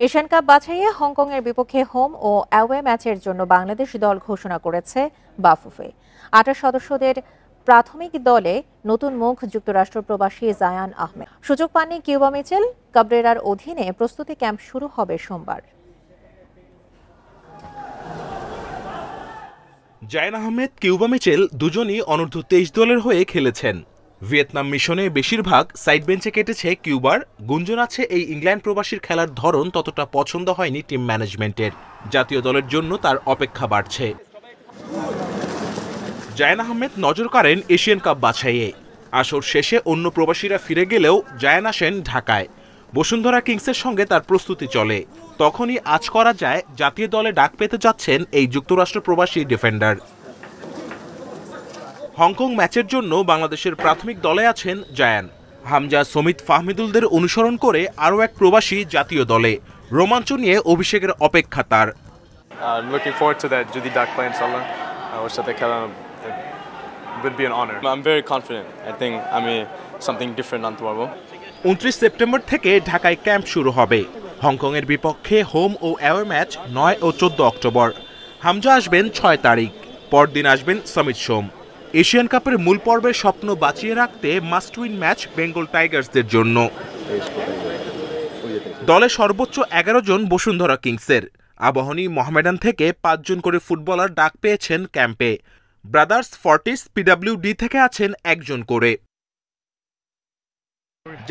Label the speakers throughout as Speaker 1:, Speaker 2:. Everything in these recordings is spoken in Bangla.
Speaker 1: এশিয়ান কাপ বাছাইয়ে হংকংয়ের বিপক্ষে হোম ও অ্যাওয়ে ম্যাচের জন্য বাংলাদেশ দল ঘোষণা করেছে বাফুফে। ২৮ সদস্যদের প্রাথমিক দলে নতুন মুখ যুক্তরাষ্ট্র প্রবাসী জায়ান আহমেদ। সুযোগ পাননি কিউবা মিচেল। কাবরেরার অধীনে প্রস্তুতি ক্যাম্প শুরু হবে সোমবার।
Speaker 2: জায়ান আহমেদ, কিউবা মিচেল দুজনই অনূর্ধ্ব ২৩ দলের হয়ে খেলেছেন। ভিয়েতনাম মিশনে বেশিরভাগ সাইড বেঞ্চে কেটেছে কিউবার। গুঞ্জন আছে এই ইংল্যান্ড প্রবাসীর খেলার ধরন ততটা পছন্দ হয়নি টিম ম্যানেজমেন্টের। জাতীয় দলের জন্য তার অপেক্ষা বাড়ছে। জায়ান আহমেদ নজর কাড়েন এশিয়ান কাপ বাছাইয়ে। আসর শেষে অন্য প্রবাসীরা ফিরে গেলেও জায়ান আসেন ঢাকায়। বসুন্ধরা কিংসের সঙ্গে তার প্রস্তুতি চলে। তখনই আজ করা যায় জাতীয় দলে ডাক পেতে যাচ্ছেন এই যুক্তরাষ্ট্র প্রবাসী ডিফেন্ডার। হংকং ম্যাচের জন্য বাংলাদেশের প্রাথমিক দলে আছেন জায়ান। হামজা, সমিত, ফাহমিদুলদের অনুসরণ করে আরও এক প্রবাসী জাতীয় দলে। রোমাঞ্চ নিয়ে অভিষেকের অপেক্ষা তার।
Speaker 3: Looking forward to that. যদি ডাক পাই ইনশাআল্লাহ ওর সাথে খেলা would be an honor. I'm very confident. I think আমি something different আনতে পারবো।
Speaker 2: ২৯ সেপ্টেম্বর থেকে ঢাকায় ক্যাম্প শুরু হবে। হংকংয়ের বিপক্ষে হোম ও অ্যাওয়ে ম্যাচ ৯ ও ১৪ অক্টোবর। হামজা আসবেন ৬ তারিখ। পরদিন আসবেন সমিত সোম। এশিয়ান কাপের মূল পর্বের স্বপ্ন বাঁচিয়ে রাখতে মাস্ট উইন ম্যাচ বেঙ্গল টাইগার্সদের জন্য। দলে সর্বোচ্চ ১১ জন বসুন্ধরা কিংসের। আবাহনী, মোহামেডান থেকে ৫ জন করে ফুটবলার ডাক পেয়েছেন ক্যাম্পে। ব্রাদার্স, ফর্টিস, পিডব্লিউডি থেকে আছেন ১ জন করে।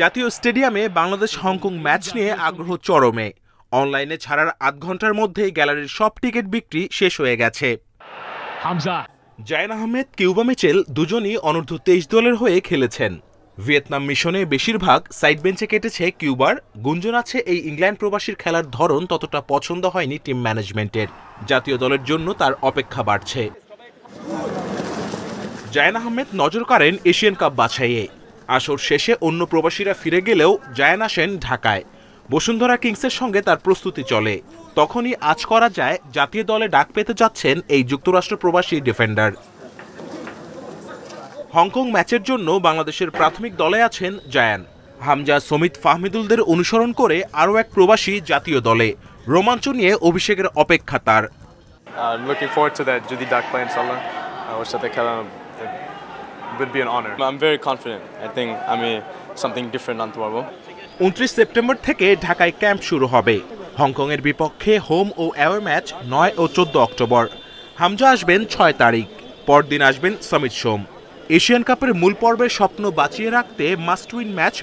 Speaker 2: জাতীয় স্টেডিয়ামে বাংলাদেশ হংকং ম্যাচ নিয়ে আগ্রহ চরমে। অনলাইনে ছাড়ার আধ ঘন্টার মধ্যেই গ্যালারির সব টিকিট বিক্রি শেষ হয়ে গেছে। জায়ান আহমেদ, কিউবা মিচেল দুজনই অনূর্ধ্ব ২৩ দলের হয়ে খেলেছেন। ভিয়েতনাম মিশনে বেশিরভাগ সাইড বেঞ্চে কেটেছে কিউবার। গুঞ্জন আছে এই ইংল্যান্ড প্রবাসীর খেলার ধরন ততটা পছন্দ হয়নি টিম ম্যানেজমেন্টের। জাতীয় দলের জন্য তার অপেক্ষা বাড়ছে। জায়ান আহমেদ নজর কাড়েন এশিয়ান কাপ বাছাইয়ে। আসর শেষে অন্য প্রবাসীরা ফিরে গেলেও জায়ান আসেন ঢাকায়। বসুন্ধরা কিংসের সঙ্গে তার প্রস্তুতি চলে। তখনই আজ করা যায় জাতীয় দলে ডাক পেতে যাচ্ছেন এই যুক্তরাষ্ট্র প্রবাসী ডিফেন্ডার। হংকং ম্যাচের জন্য বাংলাদেশের প্রাথমিক দলে আছেন জায়ান। হামজা, সমিত, ফাহমিদুলদের অনুসরণ করে আরও এক প্রবাসী জাতীয় দলে। রোমাঞ্চ নিয়ে অভিষেকের অপেক্ষা তার।
Speaker 3: Looking forward to that. যদি ডাক পাই ইনশাআল্লাহ ওর সাথে খেলা would be an honor. I'm very confident. I think আমি something different আনতে পারবো।
Speaker 2: ২৯ সেপ্টেম্বর থেকে ঢাকায় ক্যাম্প শুরু হবে। হংকংয়ের বিপক্ষে হোম ও অ্যাওয়ে ম্যাচ ৯ ও ১৪ অক্টোবর। হামজা আসবেন ৬ তারিখ। পরদিন আসবেন সমিত সোম। এশিয়ান কাপের মূল পর্বের স্বপ্ন বাঁচিয়ে রাখতে মাস্ট উইন ম্যাচ